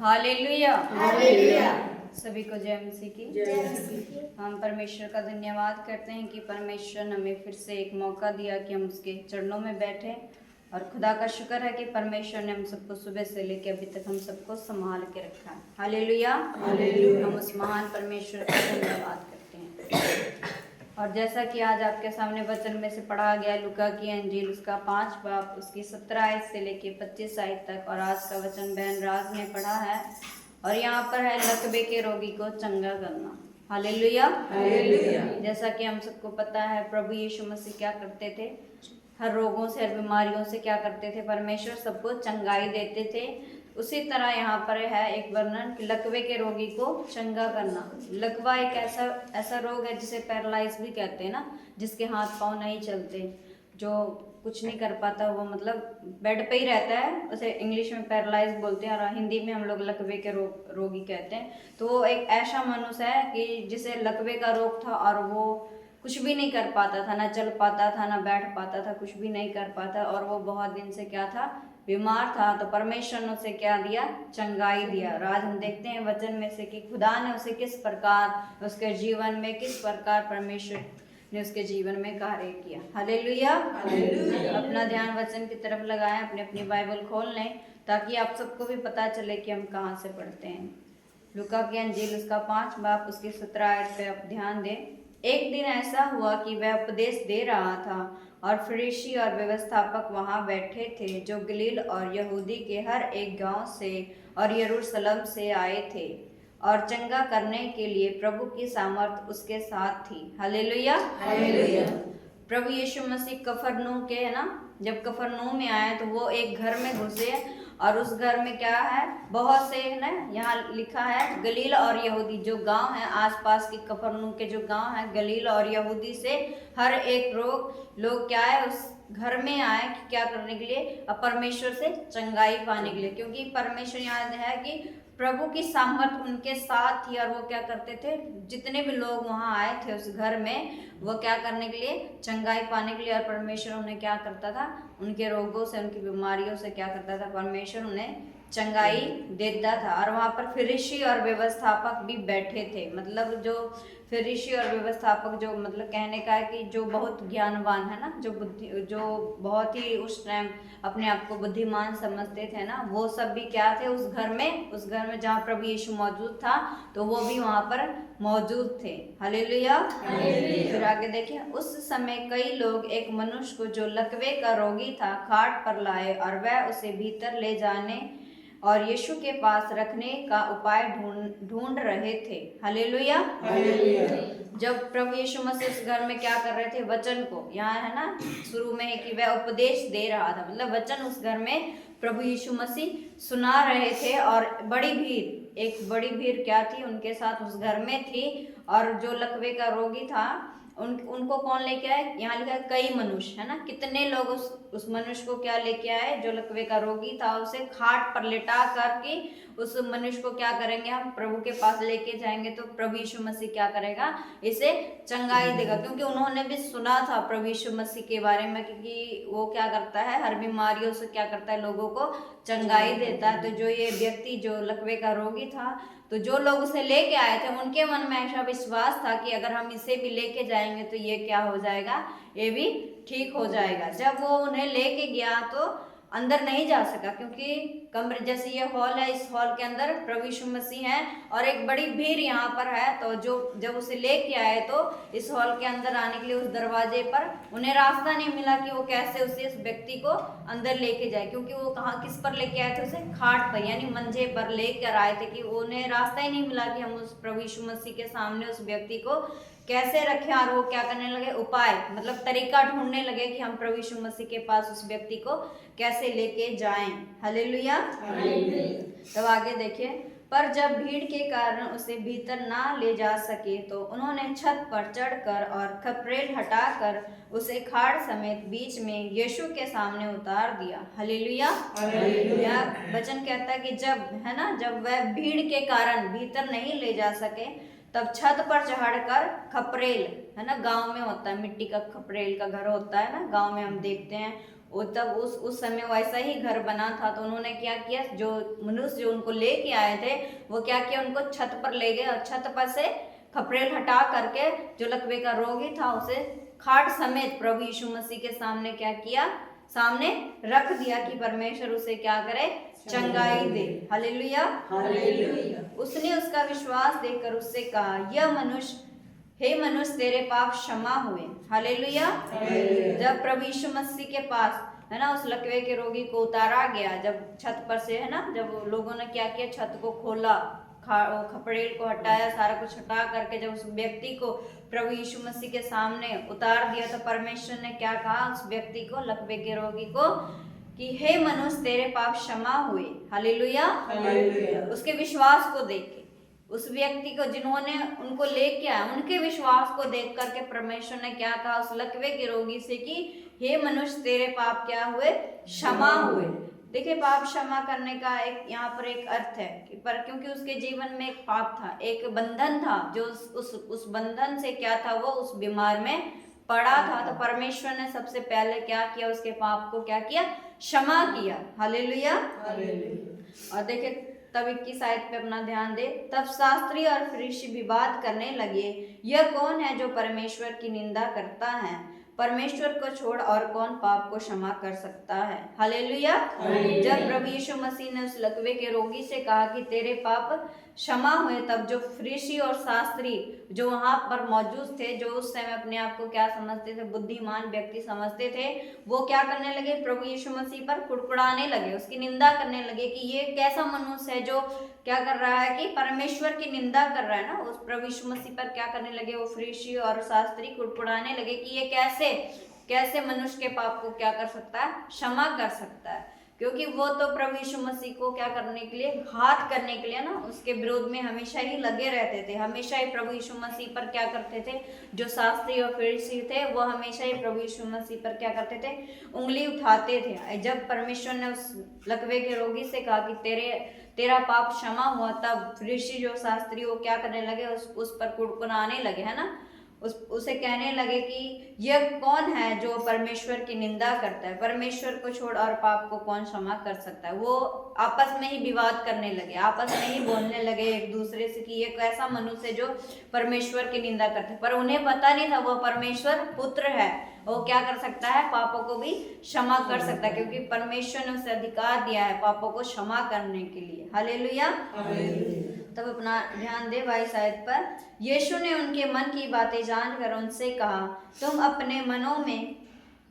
Hallelujah. Hallelujah. सभी को जय मसीह की। हम परमेश्वर का धन्यवाद करते हैं कि परमेश्वर ने हमें फिर से एक मौका दिया कि हम उसके चरणों में बैठे, और खुदा का शुक्र है कि परमेश्वर ने हम सबको सुबह से लेकर अभी तक हम सबको संभाल के रखा है। हालेलुया। हम उस महान परमेश्वर का धन्यवाद करते हैं। और जैसा कि आज आपके सामने वचन में से पढ़ा गया लूका की अंजील उसका 5 बाब उसकी 17 आयत से लेके 25 आयत तक, और आज का वचन बहन राज ने पढ़ा है, और यहाँ पर है लकवे के रोगी को चंगा करना। हालेलुया। हालेलुया। जैसा कि हम सबको पता है प्रभु यीशु मसीह क्या करते थे, हर रोगों से हर बीमारियों से क्या करते थे, परमेश्वर सबको चंगाई देते थे। उसी तरह यहाँ पर है एक वर्णन कि लकवे के रोगी को चंगा करना। लकवा एक ऐसा रोग है जिसे पैरालाइज भी कहते हैं ना, जिसके हाथ पांव नहीं चलते, जो कुछ नहीं कर पाता, वो मतलब बेड पे ही रहता है, उसे इंग्लिश में पैरालाइज बोलते हैं और हिंदी में हम लोग लकवे के रोगी कहते हैं। तो वो एक ऐसा मनुष्य है कि जिसे लकवे का रोग था और वो कुछ भी नहीं कर पाता था, ना चल पाता था, ना बैठ पाता था, कुछ भी नहीं कर पाता, और वो बहुत दिन से क्या था, बीमार था। तो परमेश्वर ने उसे क्या दिया, चंगाई दिया। और आज हम देखते हैं वचन में से कि खुदा ने उसे किस प्रकार उसके जीवन में, किस प्रकार परमेश्वर ने उसके जीवन में कार्य किया। हालेलुया। अपना ध्यान वचन की तरफ लगाएं, अपनी अपनी बाइबल खोल लें ताकि आप सबको भी पता चले कि हम कहाँ से पढ़ते हैं। लूका की अंजील उसका 5 बाब उसकी 17 आयत पे आप ध्यान दें। एक दिन ऐसा हुआ कि वह उपदेश दे रहा था और फरीसी और व्यवस्थापक वहां बैठे थे, जो गलील और यहूदी के हर एक गांव से और यरूशलेम से आए थे, और चंगा करने के लिए प्रभु की सामर्थ उसके साथ थी। हालेलुया। हालेलुया। प्रभु यीशु मसीह कफरनहूम के है ना, जब कफरनहूम में आए तो वो एक घर में घुसे, और उस घर में क्या है, बहुत से है ना, यहाँ लिखा है गलील और यहूदी जो गांव है, आसपास के कफरनहूम के जो गांव है, गलील और यहूदी से हर एक लोग क्या है उस घर में आए कि क्या करने के लिए, परमेश्वर से चंगाई पाने के लिए, क्योंकि परमेश्वर यहाँ है कि प्रभु की सामर्थ उनके साथ थी। और वो क्या करते थे, जितने भी लोग वहां आए थे उस घर में, वो क्या करने के लिए, चंगाई पाने के लिए, और परमेश्वर उन्हें क्या करता था, उनके रोगों से, उनकी बीमारियों से क्या करता था, परमेश्वर उन्हें चंगाई देता था। और वहां पर फरीसी और व्यवस्थापक भी बैठे थे, मतलब जो फरीसी और व्यवस्थापक, जो मतलब कहने का है कि जो बहुत ज्ञानवान है ना, जो बहुत ही उस टाइम अपने आप को बुद्धिमान समझते थे ना, वो सब भी क्या थे उस घर में जहाँ प्रभु यीशु मौजूद था, तो वो भी वहां पर मौजूद थे। हालेलुया। फिर आगे देखिए, उस समय कई लोग एक मनुष्य को जो लकवे का रोगी था खाट पर लाए, और वह उसे भीतर ले जाने और यीशु के पास रखने का उपाय ढूंढ रहे थे। हालेलुया। जब प्रभु यीशु मसीह उस घर में क्या कर रहे थे, वचन को, यहाँ है ना शुरू में है कि वह उपदेश दे रहा था, मतलब वचन उस घर में प्रभु यीशु मसीह सुना रहे थे, और एक बड़ी भीड़ क्या थी, उनके साथ उस घर में थी। और जो लकवे का रोगी था उनको कौन लेके आए, यहाँ लिखा है कई मनुष्य, है ना, कितने लोग उस मनुष्य को क्या लेके आए, जो लकवे का रोगी था, उसे खाट पर लेटा करके उस मनुष्य को क्या करेंगे, हम प्रभु के पास लेके जाएंगे, तो प्रभु यीशु मसीह क्या करेगा, इसे चंगाई देगा। क्योंकि उन्होंने भी सुना था प्रभु यीशु मसीह के बारे में, क्योंकि वो क्या करता है, हर बीमारियों से क्या करता है, लोगों को चंगाई देता है। तो जो ये व्यक्ति जो लकवे का रोगी था, तो जो लोग उसे लेके आए थे, उनके मन में ऐसा विश्वास था कि अगर हम इसे भी लेके जाएंगे तो ये क्या हो जाएगा, ये भी ठीक हो जाएगा। जब वो उन्हें लेके गया तो अंदर नहीं जा सका, क्योंकि कमरे जैसे ये हॉल है, इस हॉल के अंदर प्रभु यीशु मसीह है और एक बड़ी भीड़ यहाँ पर है। तो जब उसे लेके आए तो इस हॉल के अंदर आने के लिए उस दरवाजे पर उन्हें रास्ता नहीं मिला कि वो कैसे उस व्यक्ति को अंदर लेके जाए, क्योंकि वो कहाँ किस पर लेके आए थे, उसे खाट पर यानी मंजे पर लेकर आए थे, कि उन्हें रास्ता ही नहीं मिला कि हम उस प्रभु यीशु मसीह के सामने उस व्यक्ति को कैसे रखें। और वो क्या करने लगे, उपाय मतलब तरीका ढूंढने लगे कि हम प्रभु यीशु मसीह के पास उस व्यक्ति को कैसे लेके जाएं। हालेलुया। तब आगे देखिए, पर जब भीड़ के कारण उसे भीतर ना ले जा सके तो उन्होंने छत पर चढ़कर और खपरेल हटाकर उसे खाट समेत बीच में यीशु के सामने उतार दिया। हालेलुया। यह वचन कहता है कि जब वह भीड़ के कारण भीतर नहीं ले जा सके, तब छत पर चढ़कर खपरेल, है ना, गांव में होता है, मिट्टी का खपरेल का घर होता है ना, गांव में हम देखते हैं, वो तब उस समय वैसा ही घर बना था, तो उन्होंने क्या किया, जो मनुष्य जो उनको लेके आए थे वो क्या किया, उनको छत पर ले गए और छत पर से खपरेल हटा करके जो लकवे का रोगी था उसे खाट समेत प्रभु यीशु मसीह के सामने क्या किया, सामने रख दिया कि परमेश्वर उसे क्या करे, चंगाई दे। Hallelujah, hallelujah. उसने उसका विश्वास देखकर उससे कहा, यह मनुष्य, हे मनुष्य, तेरे पाप क्षमा हुए। हालेलुया। जब प्रभु यीशु मसीह के पास है ना उस लकवे के रोगी को उतारा गया, जब छत पर से है ना, जब लोगों ने क्या किया, छत को खोला, खपड़ेल को हटाया, सारा कुछ हटा करके जब उस व्यक्ति को प्रभु यीशु मसीह के सामने उतार दिया, तो परमेश्वर ने क्या कहा उस व्यक्ति को, लकवे के रोगी को, कि हे मनुष्य, तेरे पाप क्षमा हुए। हालेलुया। उसके विश्वास को देख के, उस व्यक्ति को जिन्होंने उनको लेके आया, उनके विश्वास को देख करके परमेश्वर ने क्या कहा उस लकवे के रोगी से कि हे मनुष्य, तेरे पाप क्या हुए, क्षमा हुए। देखिए, पाप क्षमा करने का एक यहाँ पर एक अर्थ है कि पर क्योंकि उसके जीवन में एक पाप था, एक बंधन था, जो उस बंधन से क्या था, वो उस बीमार में पड़ा था, तो परमेश्वर ने सबसे पहले क्या किया, उसके पाप को क्या किया, क्षमा किया। हालेलुया। और देखिए तब 21 आयत पे अपना ध्यान दे, तब शास्त्री और फरीसी विवाद करने लगे, यह कौन है जो परमेश्वर की निंदा करता है, परमेश्वर को छोड़ और कौन पाप को क्षमा कर सकता है। हालेलुया। जब प्रभु यीशु मसीह ने उस लकवे के रोगी से कहा कि तेरे पाप क्षमा हुए, तब जो फरीसी और शास्त्री जो वहां पर मौजूद थे, जो उस समय अपने आप को क्या समझते थे, बुद्धिमान व्यक्ति समझते थे, वो क्या करने लगे, प्रभु यीशु मसीह पर कुड़कुड़ाने लगे, उसकी निंदा करने लगे कि ये कैसा मनुष्य है जो क्या कर रहा है, कि परमेश्वर की निंदा कर रहा है ना। उस प्रभु यीशु मसीह पर क्या करने लगे, वो फरीसी और शास्त्री कुड़कुड़ाने लगे कि ये कैसे मनुष्य के पाप को क्या कर सकता है, क्षमा कर सकता है, क्योंकि वो तो प्रभु यीशु मसीह को क्या करने के लिए, घात करने के लिए ना, उसके विरोध में हमेशा ही लगे रहते थे, हमेशा ही प्रभु यीशु मसीह पर क्या करते थे, जो शास्त्री और फरीसी थे वो हमेशा ही प्रभु यीशु मसीह पर क्या करते थे, उंगली उठाते थे। जब परमेश्वर ने उस लकवे के रोगी से कहा कि तेरा पाप क्षमा हुआ, तब फरीसी जो शास्त्री वो क्या करने लगे, उस पर कुड़कुड़ाने लगे, है ना, उसे कहने लगे कि यह कौन है जो परमेश्वर की निंदा करता है, परमेश्वर को छोड़ और पाप को कौन क्षमा कर सकता है। वो आपस में ही विवाद करने लगे, आपस में ही बोलने लगे एक दूसरे से कि ये कैसा मनुष्य जो परमेश्वर की निंदा करता है, पर उन्हें पता नहीं था वो परमेश्वर पुत्र है, वो क्या कर सकता है, पापों को भी क्षमा कर सकता है, क्योंकि परमेश्वर ने उसे अधिकार दिया है पापों को क्षमा करने के लिए। हालेलुया। तब अपना ध्यान दे 22 आयत पर, यीशु ने उनके मन की बातें जानकर उनसे कहा, तुम अपने मनों में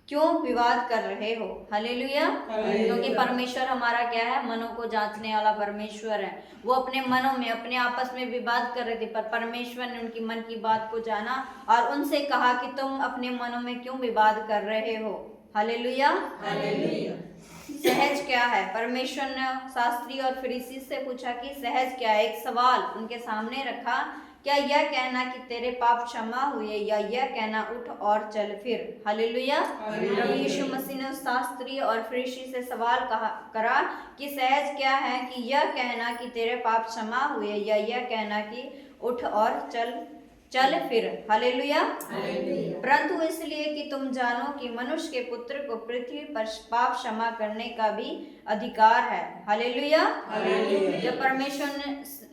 क्यों विवाद कर रहे हो। हालेलुया। क्योंकि परमेश्वर हमारा क्या है, मनों को जांचने वाला परमेश्वर है। वो अपने मनों में अपने आपस में विवाद कर रहे थे, पर परमेश्वर ने उनकी मन की बात को जाना और उनसे कहा कि तुम अपने मनों में क्यों विवाद कर रहे हो। हालेलुया। सहज क्या है, परमेश्वर ने शास्त्री और फरीसी से पूछा कि सहज क्या है, एक सवाल उनके सामने रखा, क्या यह कहना कि तेरे पाप क्षमा हुए, या यह कहना उठ और चल फिर। हालेलुया। प्रभु यीशु मसीह ने उस शास्त्री और फरीसी से सवाल करा कि सहज क्या है, कि यह कहना कि तेरे पाप क्षमा हुए, या यह कहना कि उठ और चल फिर। हालेलुया। परंतु इसलिए कि तुम जानो कि मनुष्य के पुत्र को पृथ्वी पर पाप क्षमा करने का भी अधिकार है। हालेलुया। जब परमेश्वर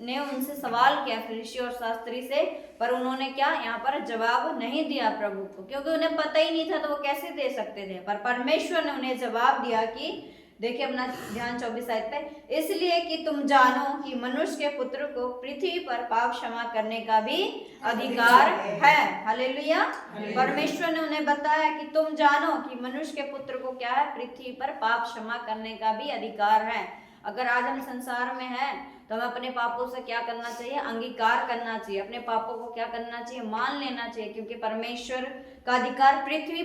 ने उनसे सवाल किया फरीसी और शास्त्री से, पर उन्होंने क्या यहाँ पर जवाब नहीं दिया प्रभु को, क्योंकि उन्हें पता ही नहीं था, तो वो कैसे दे सकते थे। पर परमेश्वर ने उन्हें जवाब दिया कि देखिए अपना ध्यान 24 आयत पे, इसलिए कि तुम जानो कि मनुष्य के पुत्र को पृथ्वी पर पाप क्षमा करने का भी अधिकार है। हालेलुया। परमेश्वर ने उन्हें बताया कि तुम जानो कि मनुष्य के पुत्र को क्या है, पृथ्वी पर पाप क्षमा करने का भी अधिकार है। अगर आज हम संसार में हैं तो हमें अपने पापों से क्या करना चाहिए, अंगीकार करना चाहिए, अपने पापों को क्या करना चाहिए, मान लेना चाहिए, क्योंकि परमेश्वर का अधिकार पृथ्वी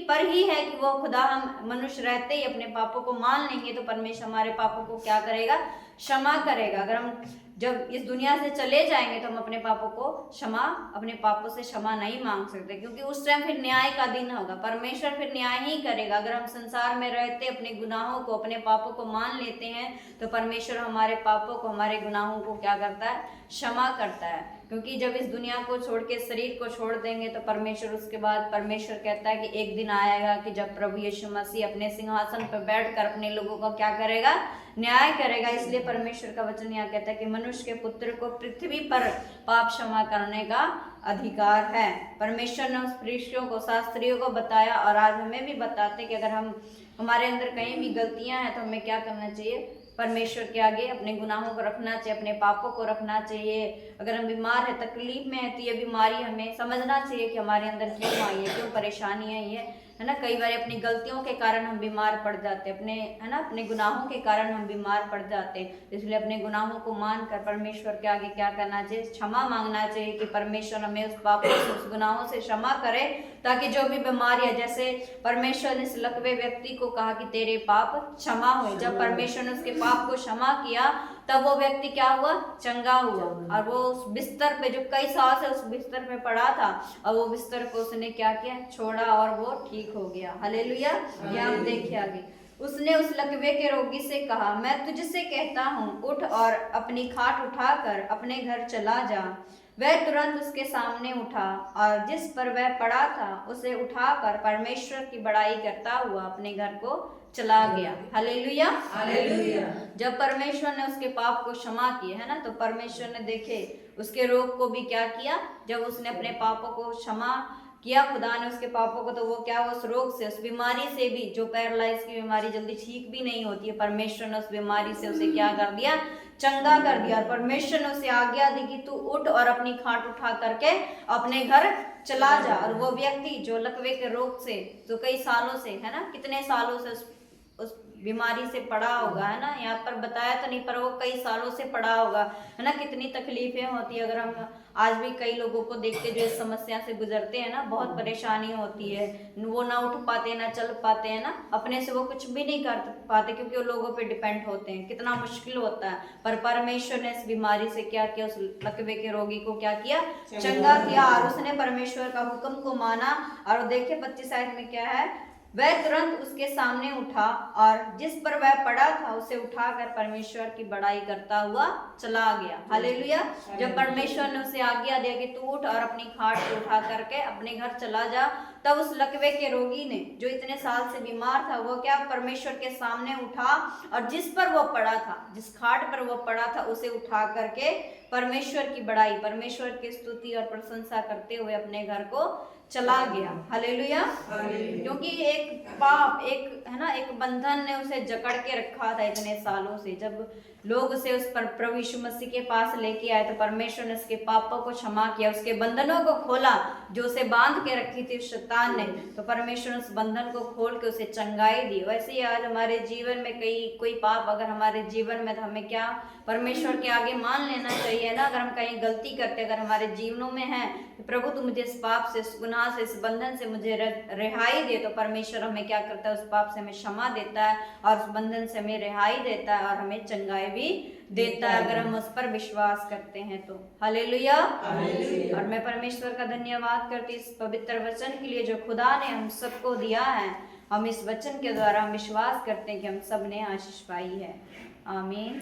पर ही है कि वो खुदा हम मनुष्य रहते ही अपने पापों को मान लेंगे तो परमेश्वर हमारे पापों को क्या करेगा, क्षमा करेगा। अगर हम जब इस दुनिया से चले जाएंगे तो हम अपने पापों को अपने पापों से क्षमा नहीं मांग सकते, क्योंकि उस टाइम फिर न्याय का दिन होगा। परमेश्वर फिर न्याय ही करेगा। अगर हम संसार में रहते अपने गुनाहों को, अपने पापों को मान लेते हैं तो परमेश्वर हमारे पापों को, हमारे गुनाहों को क्या करता है? क्षमा करता है। क्योंकि जब इस दुनिया को छोड़ के, शरीर को छोड़ देंगे तो परमेश्वर, उसके बाद परमेश्वर कहता है कि एक दिन आएगा कि जब प्रभु यीशु मसीह अपने सिंहासन पर बैठकर अपने लोगों का क्या करेगा? न्याय करेगा। इसलिए परमेश्वर का वचन यहाँ कहता है कि मनुष्य के पुत्र को पृथ्वी पर पाप क्षमा करने का अधिकार है। परमेश्वर ने उस ऋषियों को, शास्त्रियों को बताया, और आज हमें भी बताते कि अगर हमारे अंदर कहीं भी गलतियां हैं तो हमें क्या करना चाहिए? परमेश्वर के आगे अपने गुनाहों को रखना चाहिए, अपने पापों को रखना चाहिए। अगर हम बीमार है, तकलीफ में है, तो ये बीमारी हमें समझना चाहिए कि हमारे अंदर क्यों आई है, क्यों परेशानी आई है ना। कई बार अपनी गलतियों के कारण हम बीमार पड़ जाते हैं, अपने गुनाहों के कारण हम बीमार पड़ जाते हैं। इसलिए अपने गुनाहों को मानकर परमेश्वर के आगे क्या करना चाहिए? क्षमा मांगना चाहिए कि परमेश्वर हमें उस पापों से, उस गुनाहों से क्षमा करे, ताकि जो भी बीमारी है, जैसे परमेश्वर ने इस लकवे व्यक्ति को कहा कि तेरे पाप क्षमा हुए। जब परमेश्वर ने उसके पाप को क्षमा किया तब वो व्यक्ति क्या हुआ? चंगा हुआ। और वो उस बिस्तर पे, जो कई साल से उस बिस्तर पे पड़ा था, और वो बिस्तर को उसने क्या किया? छोड़ा, और वो ठीक हो गया। हालेलुया। ये हम देखिए आगे। उसने उस लकवे के रोगी से कहा, मैं तुझसे कहता हूँ, उठ और अपनी खाट उठाकर अपने घर चला जा। वह तुरंत उसके सामने उठा, और जिस पर वह पड़ा था उसे उठाकर परमेश्वर की बड़ाई करता हुआ अपने घर को चला गया। Hallelujah, hallelujah. जब परमेश्वर ने उसके पाप को क्षमा किया है ना, तो परमेश्वर ने देखे उसके रोग को भी क्या किया? जब उसने अपने पापों को क्षमा किया, खुदा ने उसके पापों को, तो वो क्या, उस रोग से, उस बीमारी से भी, जो पैरालाइज की बीमारी जल्दी ठीक भी नहीं होती है, परमेश्वर ने उस बीमारी से उसे क्या कर दिया? चंगा कर दिया। और परमेश्वर ने उसे आज्ञा दी कि तू उठ और अपनी खाट उठा करके अपने घर चला जा। और वो व्यक्ति जो लकवे के रोग से, जो कई सालों से, है ना, कितने सालों से उस बीमारी से पड़ा होगा, है ना, यहाँ पर बताया तो नहीं, पर वो कई सालों से पड़ा होगा, है ना। कितनी तकलीफें होती है। अगर हम आज भी कई लोगों को देखते जो इस समस्या से गुजरते हैं ना, बहुत परेशानी होती है। वो ना उठ पाते, ना चल पाते हैं ना, अपने से वो कुछ भी नहीं कर पाते, क्योंकि वो लोगों पे डिपेंड होते हैं। कितना मुश्किल होता है। पर परमेश्वर ने इस बीमारी से क्या किया? उस लकवे के रोगी को क्या किया? चंगा किया। और उसने परमेश्वर का हुक्म को माना। और देखिए 25 आयत में क्या है? वह तुरंत उसके सामने उठा, और जिस पर वह पड़ा था उसे उठाकर परमेश्वर की बड़ाई करता हुआ चला गया। हालेलुया। जब परमेश्वर ने उसे आज्ञा दिया कि तू उठ और अपनी खाट को उठा करके अपने घर चला जा, तब उस लकवे के रोगी ने, जो इतने साल से बीमार था, वो क्या? परमेश्वर के सामने उठा, और जिस पर वो पड़ा था, जिस खाट पर वो पड़ा था, उसे उठा करके परमेश्वर की बड़ाई, परमेश्वर की स्तुति और प्रशंसा करते हुए अपने घर को चला गया। हालेलुया। क्योंकि एक पाप, एक, है ना, एक बंधन ने उसे जकड़ के रखा था इतने सालों से। जब लोग उसे उस पर प्रभु यीशु मसीह के पास लेके आए तो परमेश्वर ने उसके पापों को क्षमा किया, उसके बंधनों को खोला, जो उसे बांध के रखी थी शैतान ने, तो परमेश्वर ने उस बंधन को खोल के उसे चंगाई दी। वैसे ही आज हमारे जीवन में कोई पाप अगर हमारे जीवन में, तो हमें क्या? परमेश्वर के आगे मान लेना चाहिए ना। अगर हम कहीं गलती करते, अगर हमारे जीवनों में है, प्रभु तू मुझे इस पाप से, इस गुनाह से, इस बंधन से मुझे रिहाई दे, तो परमेश्वर हमें क्या करता है? उस पाप से हमें क्षमा देता है, और उस बंधन से हमें रिहाई देता है, और हमें चंगाई भी देता है, अगर हम उस पर विश्वास करते हैं तो। हालेलुया। और मैं परमेश्वर का धन्यवाद करती इस पवित्र वचन के लिए जो खुदा ने हम सबको दिया है। हम इस वचन के द्वारा हम विश्वास करते हैं कि हम सब ने आशीष पाई है। आमीन।